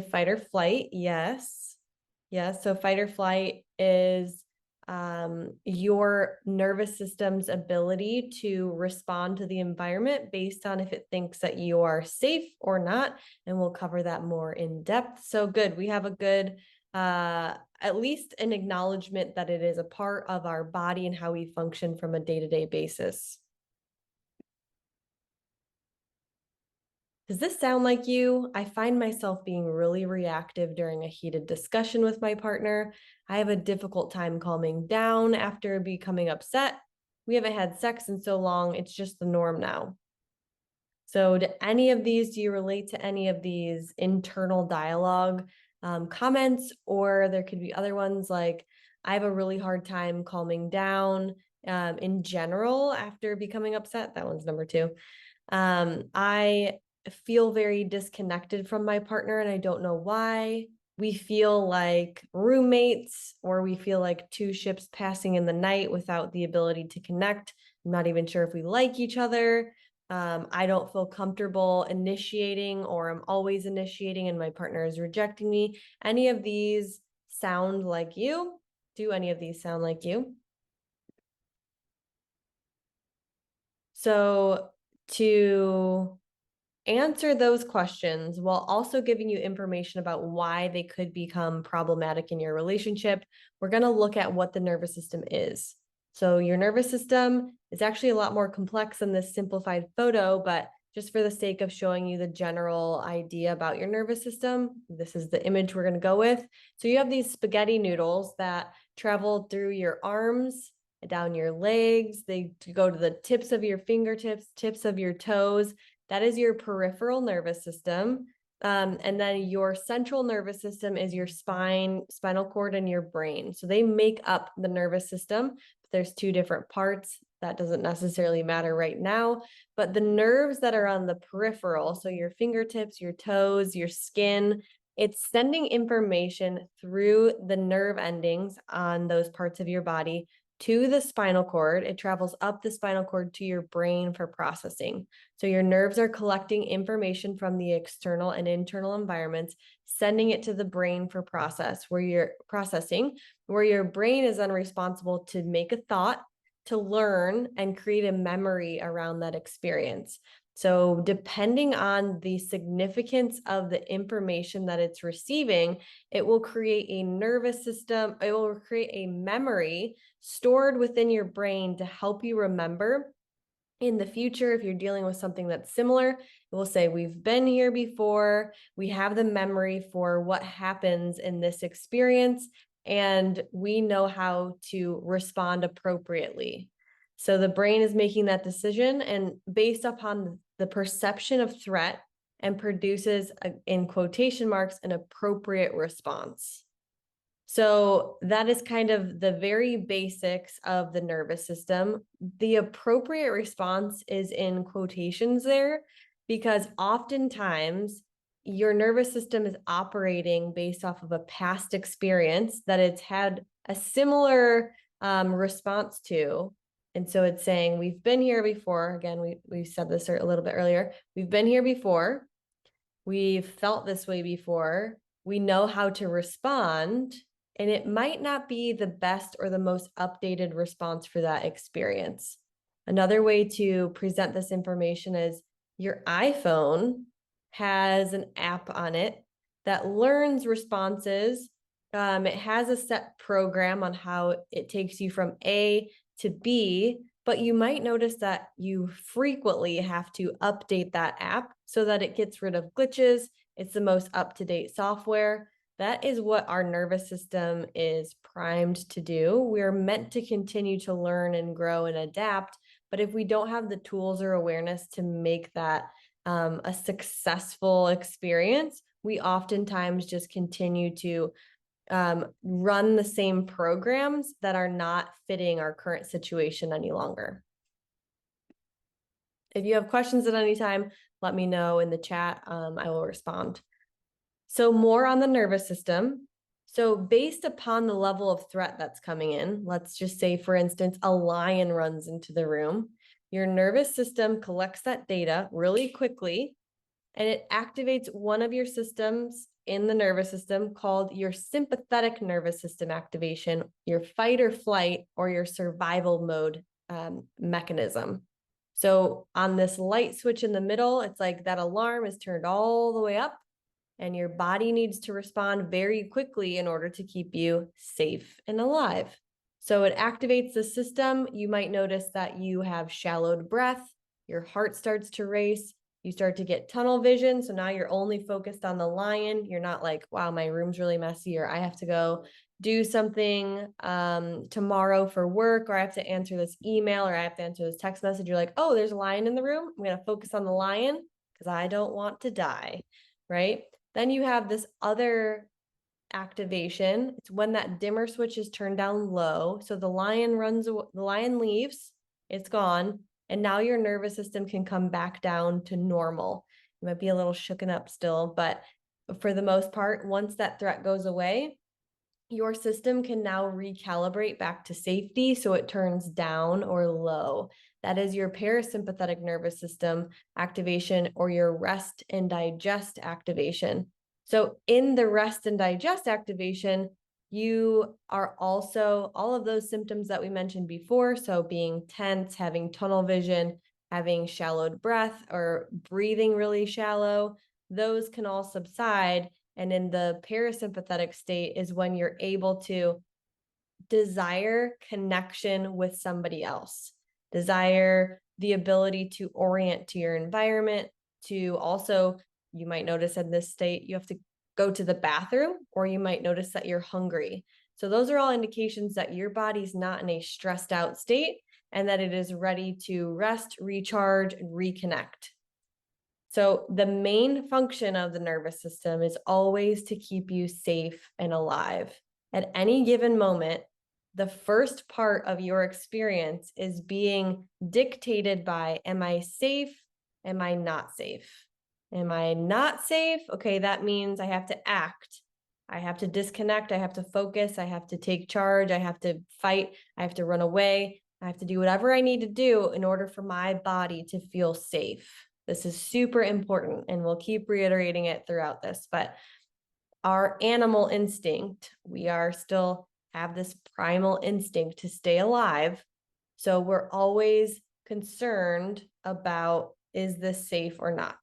fight or flight, yes. Yes, so fight or flight is your nervous system's ability to respond to the environment based on if it thinks that you are safe or not. And we'll cover that more in depth. So good. We have a good, at least an acknowledgement that it is a part of our body and how we function from a day-to-day basis. Does this sound like you? I find myself being really reactive during a heated discussion with my partner. I have a difficult time calming down after becoming upset. We haven't had sex in so long, it's just the norm now. So, do you relate to any of these internal dialogue comments? Or there could be other ones like, I have a really hard time calming down in general after becoming upset. That one's number two. I feel very disconnected from my partner and I don't know why. We feel like roommates, or we feel like two ships passing in the night without the ability to connect. I'm not even sure if we like each other. I don't feel comfortable initiating, or I'm always initiating and my partner is rejecting me. Any of these sound like you? Do any of these sound like you? So, to answer those questions while also giving you information about why they could become problematic in your relationship, we're going to look at what the nervous system is. So your nervous system is actually a lot more complex than this simplified photo, but just for the sake of showing you the general idea about your nervous system, this is the image we're going to go with. So you have these spaghetti noodles that travel through your arms, down your legs. They go to the tips of your fingertips, tips of your toes. That is your peripheral nervous system. And then your central nervous system is your spinal cord, and your brain. So they make up the nervous system. But there's two different parts. That doesn't necessarily matter right now. But the nerves that are on the peripheral, so your fingertips, your toes, your skin, it's sending information through the nerve endings on those parts of your body to the spinal cord. It travels up the spinal cord to your brain for processing. So your nerves are collecting information from the external and internal environments, sending it to the brain for where your brain is then responsible to make a thought, to learn, and create a memory around that experience. So depending on the significance of the information that it's receiving, it will create a nervous system, it will create a memory stored within your brain to help you remember in the future. If you're dealing with something that's similar, it will say, we've been here before, we have the memory for what happens in this experience, and we know how to respond appropriately. So the brain is making that decision, and based upon the perception of threat, and produces, in quotation marks, an appropriate response. So that is kind of the very basics of the nervous system. The appropriate response is in quotations there, because oftentimes your nervous system is operating based off of a past experience that it's had a similar response to. And so it's saying, we've been here before. Again, we said this a little bit earlier. We've been here before. We've felt this way before. We know how to respond. And it might not be the best or the most updated response for that experience. Another way to present this information is, your iPhone has an app on it that learns responses. It has a set program on how it takes you from A to B, but you might notice that you frequently have to update that app so that it gets rid of glitches. It's the most up-to-date software. That is what our nervous system is primed to do. We're meant to continue to learn and grow and adapt. But if we don't have the tools or awareness to make that a successful experience, we oftentimes just continue to run the same programs that are not fitting our current situation any longer. If you have questions at any time, let me know in the chat. I will respond. So more on the nervous system. So based upon the level of threat that's coming in, let's just say, for instance, a lion runs into the room. Your nervous system collects that data really quickly and it activates one of your systems in the nervous system called your sympathetic nervous system activation, your fight or flight, or your survival mode mechanism. So on this light switch in the middle, it's like that alarm is turned all the way up, and your body needs to respond very quickly in order to keep you safe and alive. So it activates the system. You might notice that you have shallowed breath, your heart starts to race, you start to get tunnel vision. So now you're only focused on the lion. You're not like, wow, my room's really messy, or I have to go do something tomorrow for work, or I have to answer this email, or I have to answer this text message. You're like, oh, there's a lion in the room. I'm going to focus on the lion because I don't want to die, right? Then you have this other activation. It's when that dimmer switch is turned down low. So the lion leaves, it's gone. And now your nervous system can come back down to normal. You might be a little shooken up still, but for the most part, once that threat goes away, your system can now recalibrate back to safety. So it turns down or low. That is your parasympathetic nervous system activation, or your rest and digest activation. So in the rest and digest activation, you are also all of those symptoms that we mentioned before. So being tense, having tunnel vision, having shallowed breath, or breathing really shallow, those can all subside. And in the parasympathetic state is when you're able to desire connection with somebody else, desire the ability to orient to your environment, to also, you might notice in this state, you have to go to the bathroom, or you might notice that you're hungry. So those are all indications that your body's not in a stressed out state and that it is ready to rest, recharge, and reconnect. So the main function of the nervous system is always to keep you safe and alive. At any given moment, the first part of your experience is being dictated by, am I safe? Am I not safe? Am I not safe? Okay, that means I have to act. I have to disconnect. I have to focus. I have to take charge. I have to fight. I have to run away. I have to do whatever I need to do in order for my body to feel safe. This is super important, and we'll keep reiterating it throughout this, but our animal instinct, we are still have this primal instinct to stay alive. So we're always concerned about, is this safe or not?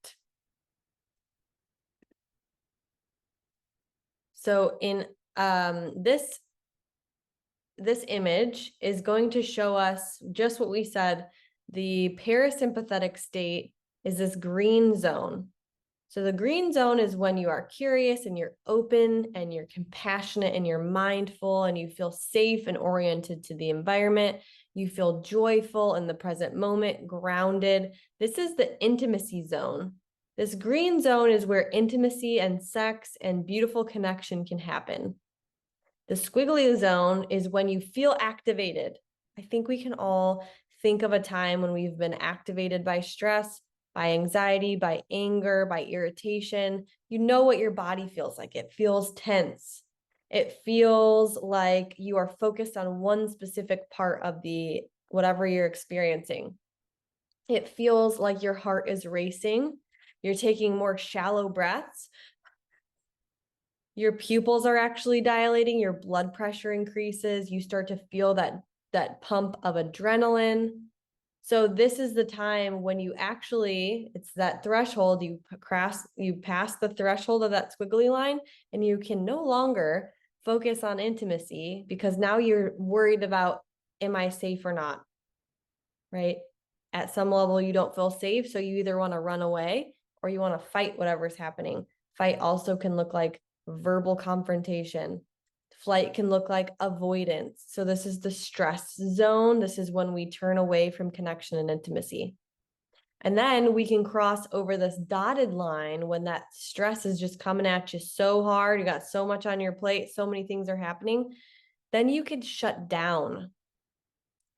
So in this image is going to show us just what we said. The parasympathetic state is this green zone. So the green zone is when you are curious and you're open and you're compassionate and you're mindful and you feel safe and oriented to the environment. You feel joyful in the present moment, grounded. This is the intimacy zone. This green zone is where intimacy and sex and beautiful connection can happen. The squiggly zone is when you feel activated. I think we can all think of a time when we've been activated by stress, by anxiety, by anger, by irritation. You know what your body feels like. It feels tense. It feels like you are focused on one specific part of the whatever you're experiencing. It feels like your heart is racing. You're taking more shallow breaths. Your pupils are actually dilating, your blood pressure increases, you start to feel that pump of adrenaline. So this is the time when you actually, it's that threshold, you pass the threshold of that squiggly line, and you can no longer focus on intimacy because now you're worried about, am I safe or not? Right? At some level, you don't feel safe, so you either want to run away or you want to fight whatever's happening. Fight also can look like verbal confrontation. Flight can look like avoidance. So this is the stress zone. This is when we turn away from connection and intimacy. And then we can cross over this dotted line when that stress is just coming at you so hard. You got so much on your plate, so many things are happening. Then you could shut down.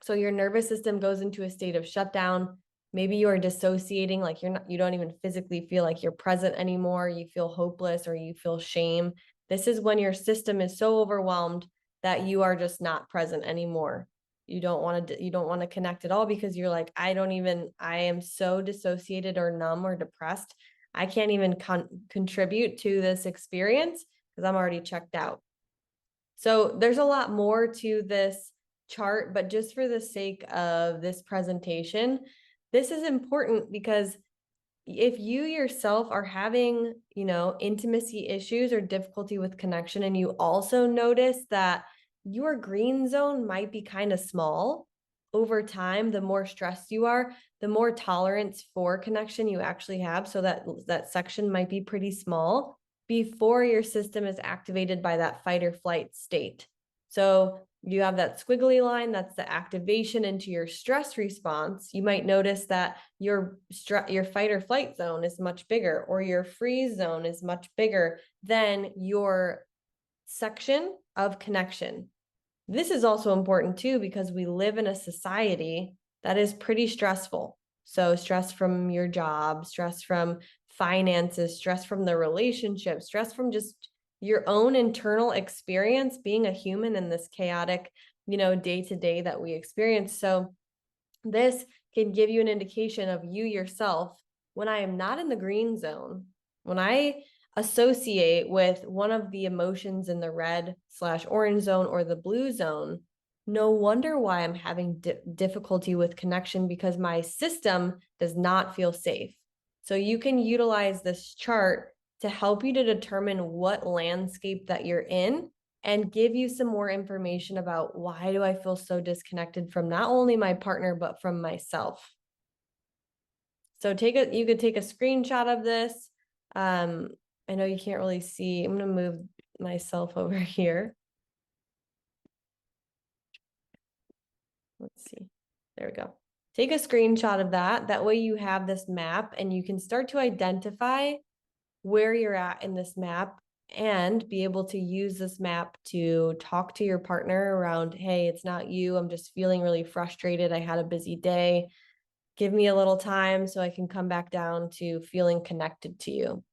So your nervous system goes into a state of shutdown. Maybe you are dissociating, like you don't even physically feel like you're present anymore. You feel hopeless or you feel shame. This is when your system is so overwhelmed that you are just not present anymore. You don't want to connect at all because you're like, I am so dissociated or numb or depressed. I can't even contribute to this experience because I'm already checked out. So there's a lot more to this chart, but just for the sake of this presentation, this is important because if you yourself are having, intimacy issues or difficulty with connection, and you also notice that your green zone might be kind of small over time, the more stressed you are, the more tolerance for connection you actually have. So that section might be pretty small before your system is activated by that fight or flight state. So you have that squiggly line, that's the activation into your stress response. You might notice that your fight or flight zone is much bigger, or your freeze zone is much bigger than your section of connection. This is also important too, because we live in a society that is pretty stressful. So stress from your job, stress from finances, stress from the relationship, stress from just your own internal experience being a human in this chaotic, day to day that we experience. So this can give you an indication of you yourself. When I am not in the green zone, when I associate with one of the emotions in the red/orange zone or the blue zone, no wonder why I'm having difficulty with connection, because my system does not feel safe. So you can utilize this chart to help you to determine what landscape that you're in and give you some more information about why do I feel so disconnected from not only my partner, but from myself. So you could take a screenshot of this. I know you can't really see. I'm going to move myself over here. Let's see. There we go. Take a screenshot of that. That way you have this map and you can start to identify where you're at in this map and be able to use this map to talk to your partner around, hey, it's not you. I'm just feeling really frustrated. I had a busy day. Give me a little time so I can come back down to feeling connected to you.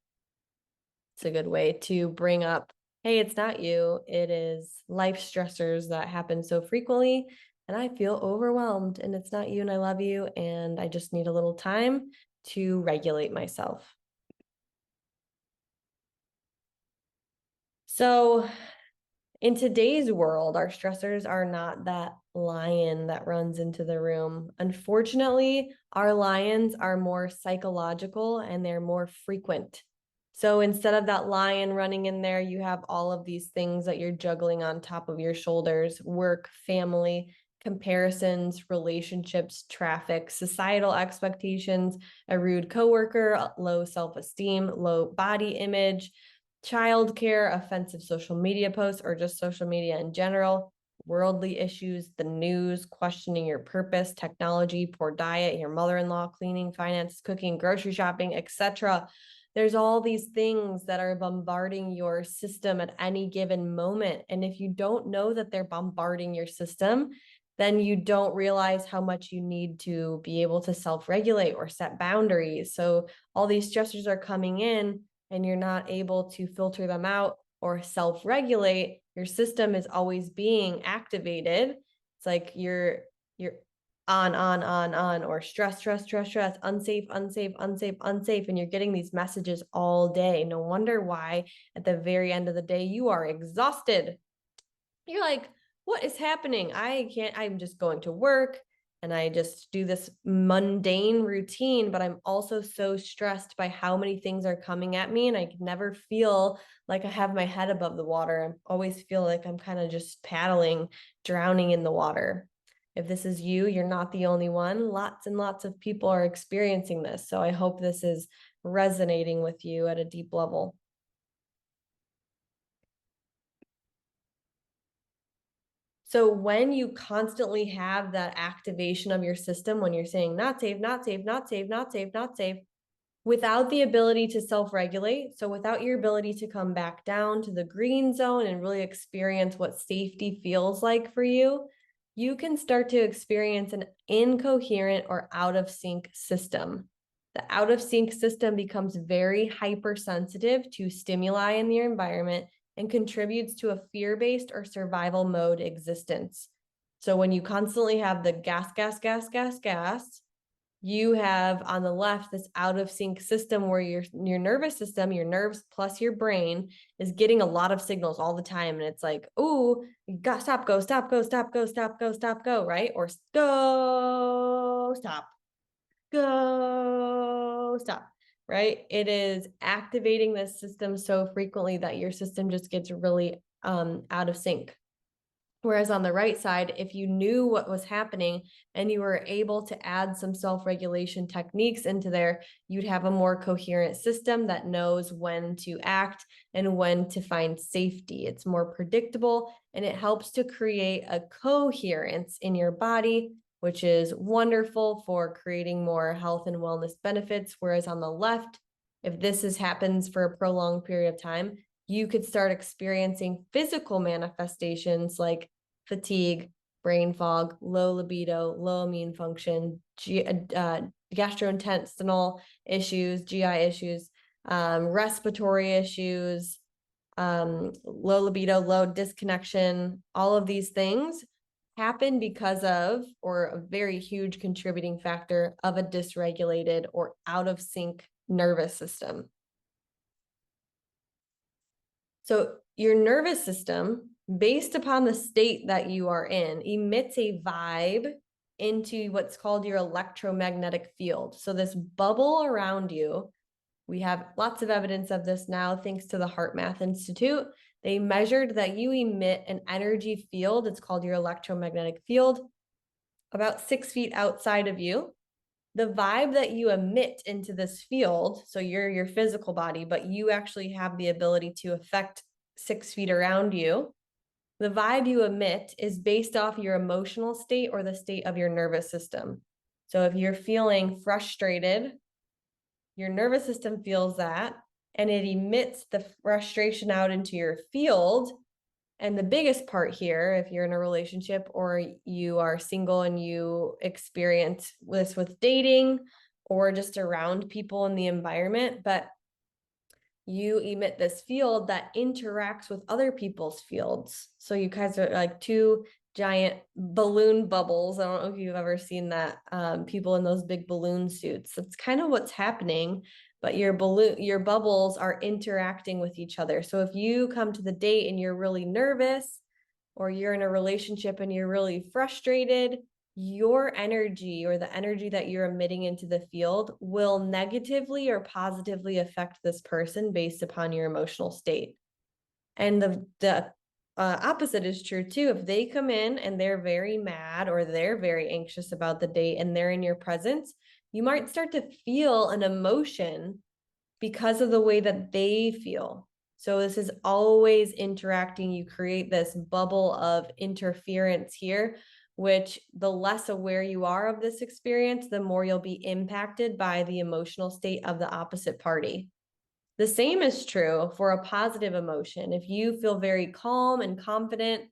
It's a good way to bring up, hey, it's not you. It is life stressors that happen so frequently. And I feel overwhelmed, and it's not you, and I love you. And I just need a little time to regulate myself. So in today's world, our stressors are not that lion that runs into the room. Unfortunately, our lions are more psychological and they're more frequent. So instead of that lion running in there, you have all of these things that you're juggling on top of your shoulders: work, family, comparisons, relationships, traffic, societal expectations, a rude coworker, low self-esteem, low body image, childcare, offensive social media posts, or just social media in general, worldly issues, the news, questioning your purpose, technology, poor diet, your mother-in-law, cleaning, finances, cooking, grocery shopping, etc. There's all these things that are bombarding your system at any given moment. And if you don't know that they're bombarding your system, then you don't realize how much you need to be able to self-regulate or set boundaries. So all these stressors are coming in and you're not able to filter them out or self-regulate. Your system is always being activated. It's like you're on, or stress, unsafe, and you're getting these messages all day. No wonder why at the very end of the day you are exhausted. You're like, what is happening? I'm just going to work and I just do this mundane routine, but I'm also so stressed by how many things are coming at me, and I can never feel like I have my head above the water. I always feel like I'm kind of just paddling, drowning in the water. If this is you, you're not the only one. Lots and lots of people are experiencing this. So I hope this is resonating with you at a deep level. So when you constantly have that activation of your system, when you're saying not safe, not safe, not safe, not safe, not safe, without the ability to self-regulate, so without your ability to come back down to the green zone and really experience what safety feels like for you, you can start to experience an incoherent or out of sync system. The out of sync system becomes very hypersensitive to stimuli in your environment and contributes to a fear-based or survival mode existence. So when you constantly have the gas, you have on the left this out of sync system where your nervous system, your nerves plus your brain is getting a lot of signals all the time. And it's like, oh, you got stop, go, stop, go, stop, go, stop, go, stop, go, right? Or go, stop, go, stop, right? It is activating this system so frequently that your system just gets really out of sync. Whereas on the right side, if you knew what was happening and you were able to add some self-regulation techniques into there, you'd have a more coherent system that knows when to act and when to find safety. It's more predictable and it helps to create a coherence in your body, which is wonderful for creating more health and wellness benefits. Whereas on the left, if this happens for a prolonged period of time, you could start experiencing physical manifestations like fatigue, brain fog, low libido, low immune function, gastrointestinal issues, GI issues, respiratory issues, low libido, low disconnection. All of these things happen because of, or a very huge contributing factor of, a dysregulated or out of sync nervous system. So your nervous system, based upon the state that you are in, emits a vibe into what's called your electromagnetic field. So this bubble around you, we have lots of evidence of this now, thanks to the HeartMath Institute. They measured that you emit an energy field, it's called your electromagnetic field, about 6 feet outside of you. The vibe that you emit into this field, so you're your physical body, but you actually have the ability to affect 6 feet around you. The vibe you emit is based off your emotional state or the state of your nervous system. So if you're feeling frustrated, your nervous system feels that, and it emits the frustration out into your field. And the biggest part here, if you're in a relationship or you are single and you experience this with dating or just around people in the environment, but you emit this field that interacts with other people's fields. So you guys are like two giant balloon bubbles. I don't know if you've ever seen that, people in those big balloon suits. That's kind of what's happening, but your bubbles are interacting with each other. So if you come to the date and you're really nervous, or you're in a relationship and you're really frustrated, your energy, or the energy that you're emitting into the field, will negatively or positively affect this person based upon your emotional state. And the opposite is true too. If they come in and they're very mad or they're very anxious about the date and they're in your presence, you might start to feel an emotion because of the way that they feel. So this is always interacting. You create this bubble of interference here, which the less aware you are of this experience, the more you'll be impacted by the emotional state of the opposite party. The same is true for a positive emotion. If you feel very calm and confident,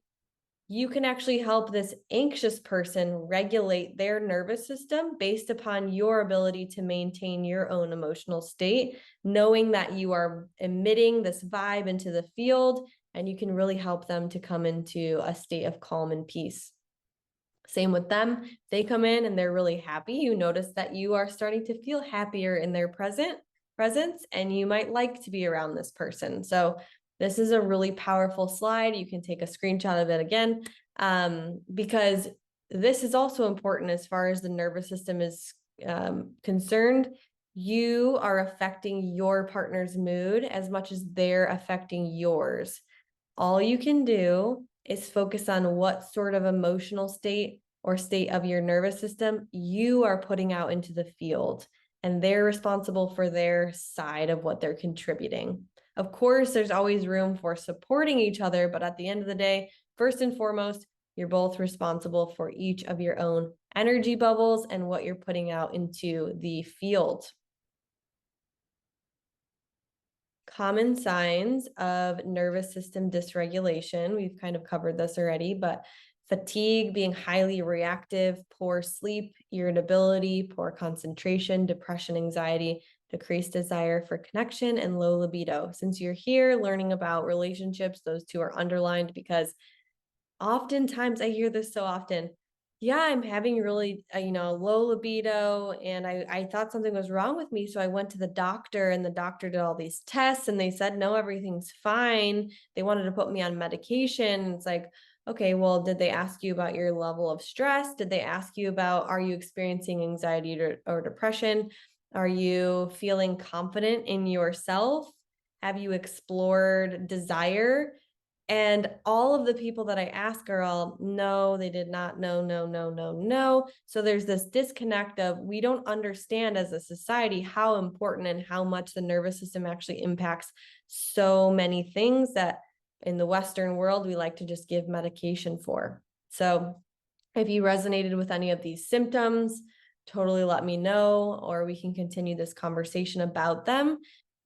you can actually help this anxious person regulate their nervous system based upon your ability to maintain your own emotional state, knowing that you are emitting this vibe into the field, and you can really help them to come into a state of calm and peace. Same with them. If they come in and they're really happy, you notice that you are starting to feel happier in their presence, and you might like to be around this person. So this is a really powerful slide. You can take a screenshot of it again, because this is also important as far as the nervous system is concerned. You are affecting your partner's mood as much as they're affecting yours. All you can do is focus on what sort of emotional state or state of your nervous system you are putting out into the field, and they're responsible for their side of what they're contributing. Of course, there's always room for supporting each other, but at the end of the day, first and foremost, you're both responsible for each of your own energy bubbles and what you're putting out into the field. Common signs of nervous system dysregulation. We've kind of covered this already, but fatigue, being highly reactive, poor sleep, irritability, poor concentration, depression, anxiety, decreased desire for connection, and low libido. Since you're here learning about relationships, those two are underlined because oftentimes, I hear this so often, yeah, I'm having really, low libido, and I thought something was wrong with me. So I went to the doctor, and the doctor did all these tests, and they said, no, everything's fine. They wanted to put me on medication. It's like, okay, well, did they ask you about your level of stress? Did they ask you about, are you experiencing anxiety or depression? Are you feeling confident in yourself? Have you explored desire? And all of the people that I ask are all, no, they did not. No, no, no, no, no. So there's this disconnect of, we don't understand as a society how important and how much the nervous system actually impacts so many things that in the Western world, we like to just give medication for. So if you resonated with any of these symptoms, totally let me know, or we can continue this conversation about them.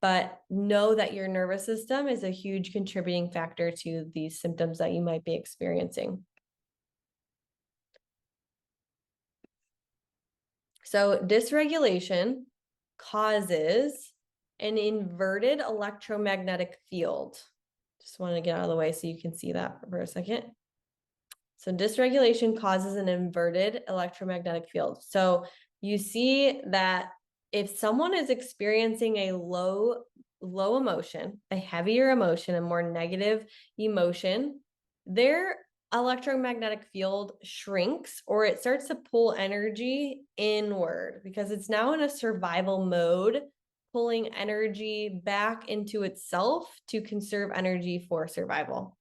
But know that your nervous system is a huge contributing factor to these symptoms that you might be experiencing. So dysregulation causes an inverted electromagnetic field. Just want to get out of the way so you can see that for a second. So dysregulation causes an inverted electromagnetic field. So you see that if someone is experiencing a low emotion, a heavier emotion, a more negative emotion, their electromagnetic field shrinks, or it starts to pull energy inward because it's now in a survival mode, pulling energy back into itself to conserve energy for survival.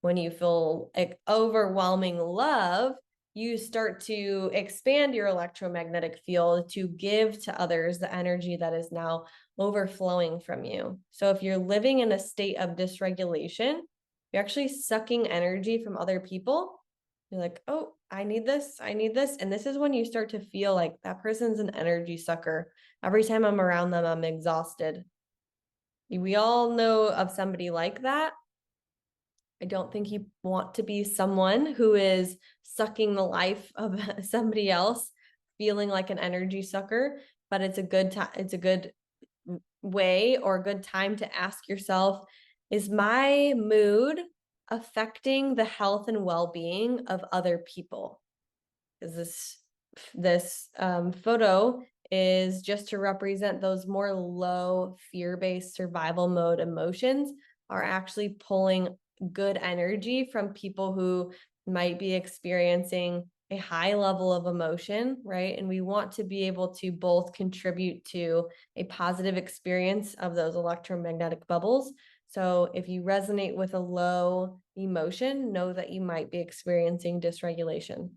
When you feel like overwhelming love, you start to expand your electromagnetic field to give to others the energy that is now overflowing from you. So if you're living in a state of dysregulation, you're actually sucking energy from other people. You're like, oh, I need this. I need this. And this is when you start to feel like that person's an energy sucker. Every time I'm around them, I'm exhausted. We all know of somebody like that. I don't think you want to be someone who is sucking the life of somebody else, feeling like an energy sucker, but it's a good time. It's a good way or a good time to ask yourself, is my mood affecting the health and well-being of other people? Because this photo is just to represent those more low fear-based survival mode emotions are actually pulling good energy from people who might be experiencing a high level of emotion, right? And we want to be able to both contribute to a positive experience of those electromagnetic bubbles. So if you resonate with a low emotion, know that you might be experiencing dysregulation.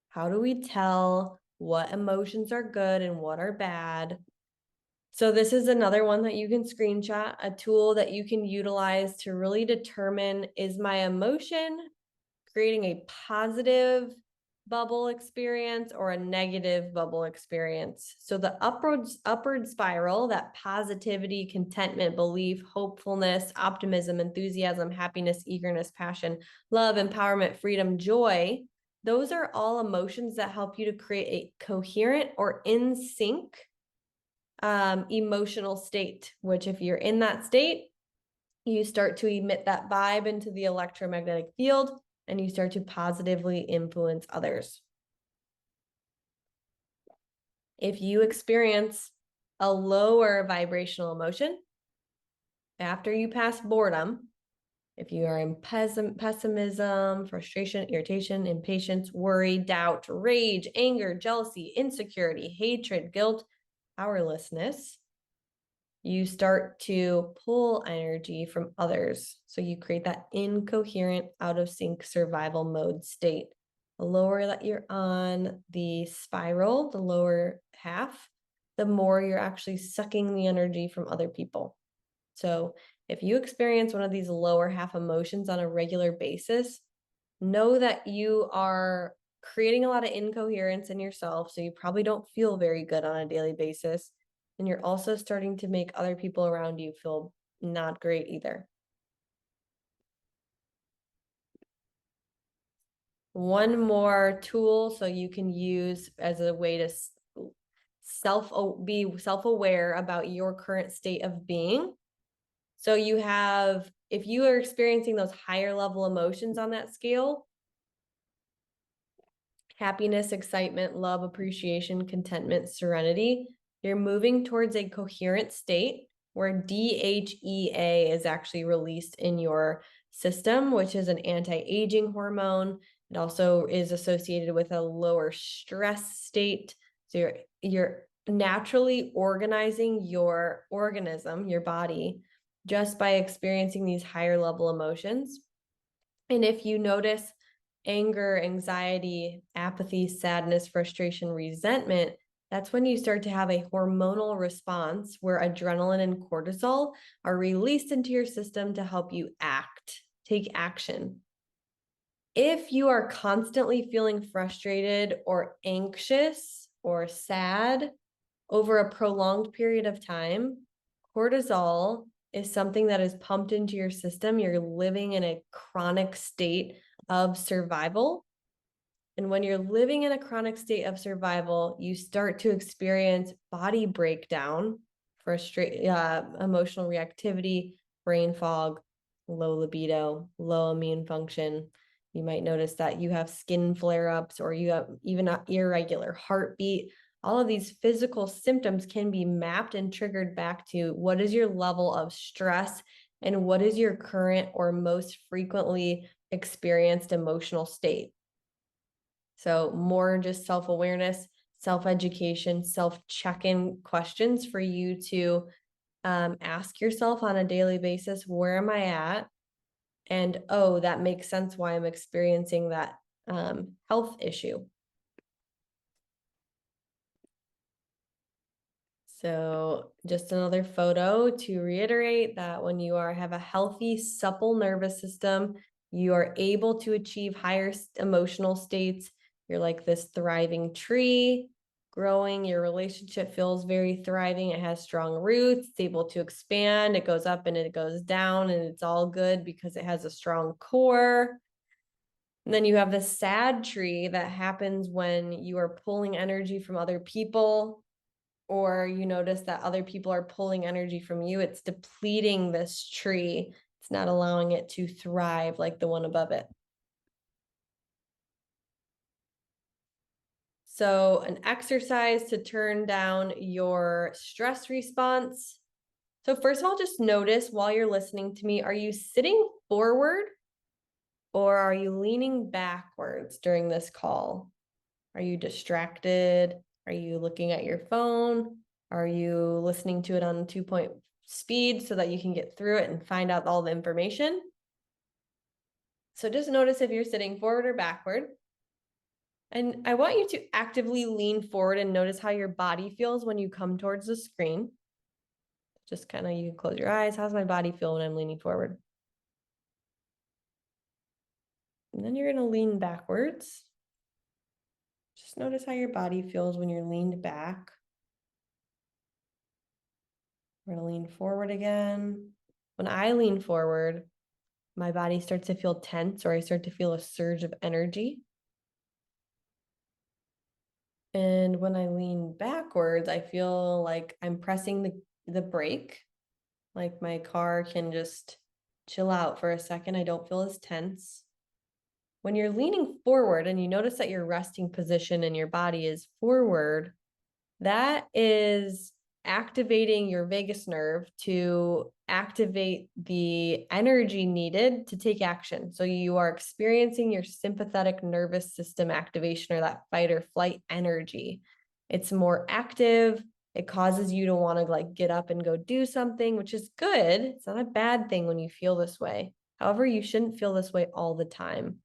How do we tell what emotions are good and what are bad? So this is another one that you can screenshot, a tool that you can utilize to really determine, is my emotion creating a positive bubble experience or a negative bubble experience? So the upward spiral, that positivity, contentment, belief, hopefulness, optimism, enthusiasm, happiness, eagerness, passion, love, empowerment, freedom, joy, those are all emotions that help you to create a coherent or in sync emotional state, which if you're in that state, you start to emit that vibe into the electromagnetic field and you start to positively influence others. If you experience a lower vibrational emotion after you pass boredom, if you are in pessimism, frustration, irritation, impatience, worry, doubt, rage, anger, jealousy, insecurity, hatred, guilt, powerlessness, you start to pull energy from others. So you create that incoherent, out of sync survival mode state. The lower that you're on the spiral, the lower half, the more you're actually sucking the energy from other people. So if you experience one of these lower half emotions on a regular basis, know that you are creating a lot of incoherence in yourself. So you probably don't feel very good on a daily basis. And you're also starting to make other people around you feel not great either. One more tool so you can use as a way to be self-aware about your current state of being. So you have, if you are experiencing those higher level emotions on that scale, happiness, excitement, love, appreciation, contentment, serenity. You're moving towards a coherent state where DHEA is actually released in your system, which is an anti-aging hormone. It also is associated with a lower stress state. So you're naturally organizing your organism, your body, just by experiencing these higher level emotions. And if you notice anger, anxiety, apathy, sadness, frustration, resentment, that's when you start to have a hormonal response where adrenaline and cortisol are released into your system to help you take action. If you are constantly feeling frustrated or anxious or sad over a prolonged period of time, cortisol is something that is pumped into your system. You're living in a chronic state of survival. And when you're living in a chronic state of survival, you start to experience body breakdown, emotional reactivity, brain fog, low libido, low immune function. You might notice that you have skin flare-ups or you have even an irregular heartbeat. All of these physical symptoms can be mapped and triggered back to what is your level of stress and what is your current or most frequently experienced emotional state. So more just self-awareness, self-education, self-check-in questions for you to ask yourself on a daily basis, where am I at? And, oh, that makes sense why I'm experiencing that health issue. So just another photo to reiterate that when you have a healthy, supple nervous system, you are able to achieve higher emotional states. You're like this thriving tree growing. Your relationship feels very thriving. It has strong roots. It's able to expand. It goes up and it goes down, and it's all good because it has a strong core. And then you have the sad tree that happens when you are pulling energy from other people, or you notice that other people are pulling energy from you. It's depleting this tree. It's not allowing it to thrive like the one above it. So an exercise to turn down your stress response. So first of all, just notice while you're listening to me, are you sitting forward or are you leaning backwards during this call? Are you distracted? Are you looking at your phone? Are you listening to it on 2-point speed so that you can get through it and find out all the information? So just notice if you're sitting forward or backward. And I want you to actively lean forward and notice how your body feels when you come towards the screen. Just kind of, you can close your eyes. How's my body feel when I'm leaning forward? And then you're going to lean backwards. Just notice how your body feels when you're leaned back. We're going to lean forward again. When I lean forward, my body starts to feel tense, or I start to feel a surge of energy. And when I lean backwards, I feel like I'm pressing the brake. Like my car can just chill out for a second. I don't feel as tense. When you're leaning forward and you notice that your resting position in your body is forward, that is activating your vagus nerve to activate the energy needed to take action. So you are experiencing your sympathetic nervous system activation, or that fight or flight energy. It's more active. It causes you to want to like get up and go do something, which is good. It's not a bad thing when you feel this way. However, you shouldn't feel this way all the time,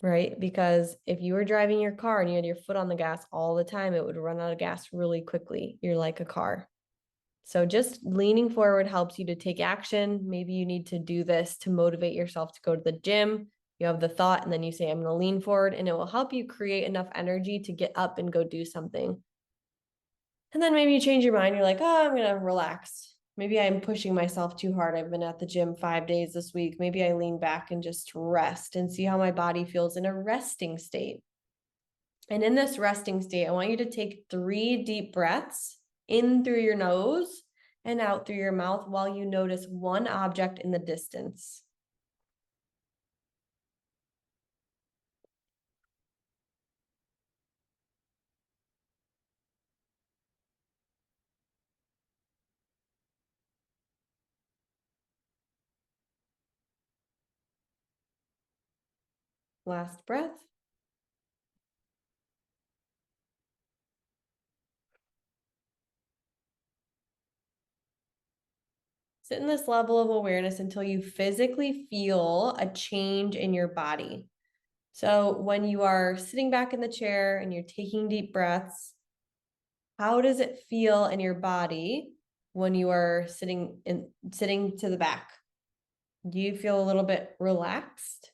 right? Because if you were driving your car and you had your foot on the gas all the time, it would run out of gas really quickly. You're like a car. So just leaning forward helps you to take action. Maybe you need to do this to motivate yourself to go to the gym. You have the thought and then you say, I'm going to lean forward, and it will help you create enough energy to get up and go do something. And then maybe you change your mind. You're like, oh, I'm going to relax. Maybe I'm pushing myself too hard. I've been at the gym 5 days this week. Maybe I lean back and just rest and see how my body feels in a resting state. And in this resting state, I want you to take 3 deep breaths in through your nose and out through your mouth while you notice one object in the distance. Last breath. Sit in this level of awareness until you physically feel a change in your body. So when you are sitting back in the chair and you're taking deep breaths, how does it feel in your body when you are sitting to the back? Do you feel a little bit relaxed?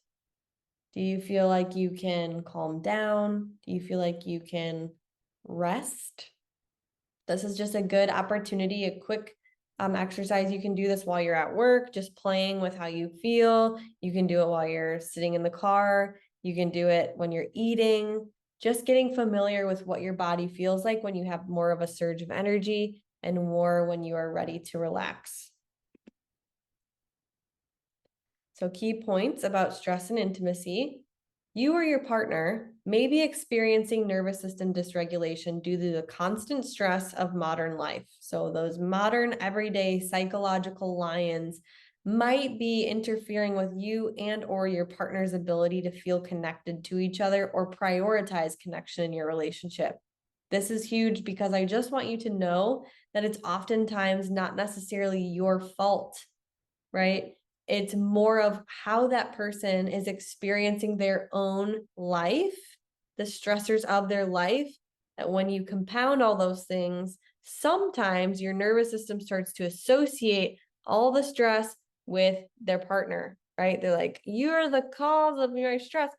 Do you feel like you can calm down? Do you feel like you can rest? This is just a good opportunity, a quick exercise. You can do this while you're at work, just playing with how you feel. You can do it while you're sitting in the car. You can do it when you're eating. Just getting familiar with what your body feels like when you have more of a surge of energy and more when you are ready to relax. So key points about stress and intimacy. You or your partner may be experiencing nervous system dysregulation due to the constant stress of modern life. So those modern, everyday psychological lions might be interfering with you and or your partner's ability to feel connected to each other or prioritize connection in your relationship. This is huge because I just want you to know that it's oftentimes not necessarily your fault, right? It's more of how that person is experiencing their own life, the stressors of their life, that when you compound all those things, sometimes your nervous system starts to associate all the stress with their partner, right? They're like, you're the cause of my stress.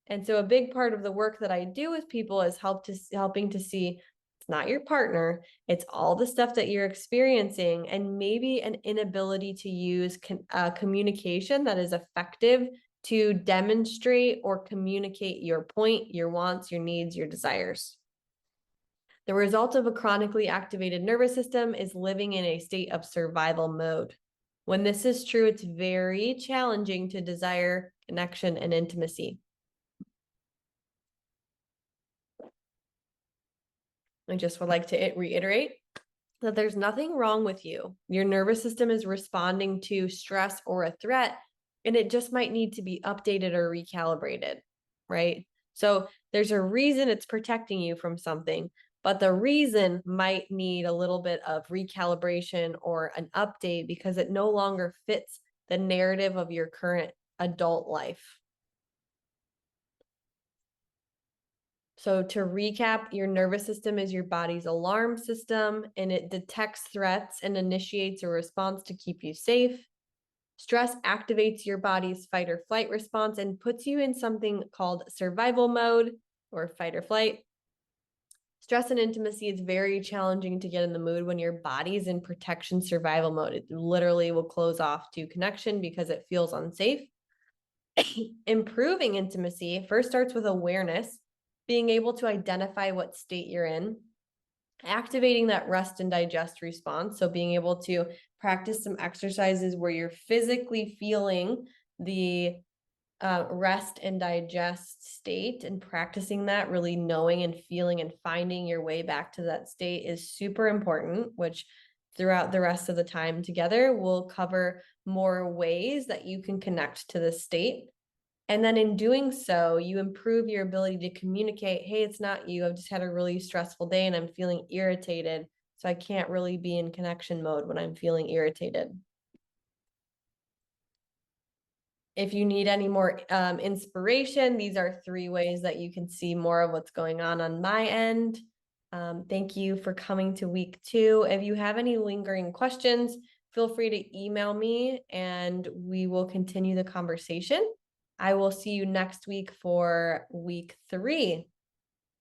And so a big part of the work that I do with people is helping to see it's not your partner, it's all the stuff that you're experiencing, and maybe an inability to use communication that is effective to demonstrate or communicate your point, your wants, your needs, your desires. The result of a chronically activated nervous system is living in a state of survival mode. When this is true, it's very challenging to desire connection and intimacy. I just would like to reiterate that there's nothing wrong with you. Your nervous system is responding to stress or a threat, and it just might need to be updated or recalibrated, right? So there's a reason it's protecting you from something, but the reason might need a little bit of recalibration or an update because it no longer fits the narrative of your current adult life. So to recap, your nervous system is your body's alarm system, and it detects threats and initiates a response to keep you safe. Stress activates your body's fight or flight response and puts you in something called survival mode or fight or flight. Stress and intimacy is very challenging to get in the mood when your body's in protection survival mode. It literally will close off to connection because it feels unsafe. Improving intimacy first starts with awareness, being able to identify what state you're in, activating that rest and digest response. So being able to practice some exercises where you're physically feeling the rest and digest state and practicing that, really knowing and feeling and finding your way back to that state is super important, which throughout the rest of the time together, we'll cover more ways that you can connect to this state. And then in doing so, you improve your ability to communicate, hey, it's not you. I've just had a really stressful day and I'm feeling irritated. So I can't really be in connection mode when I'm feeling irritated. If you need any more inspiration, these are 3 ways that you can see more of what's going on my end. Thank you for coming to week 2. If you have any lingering questions, feel free to email me and we will continue the conversation. I will see you next week for week 3.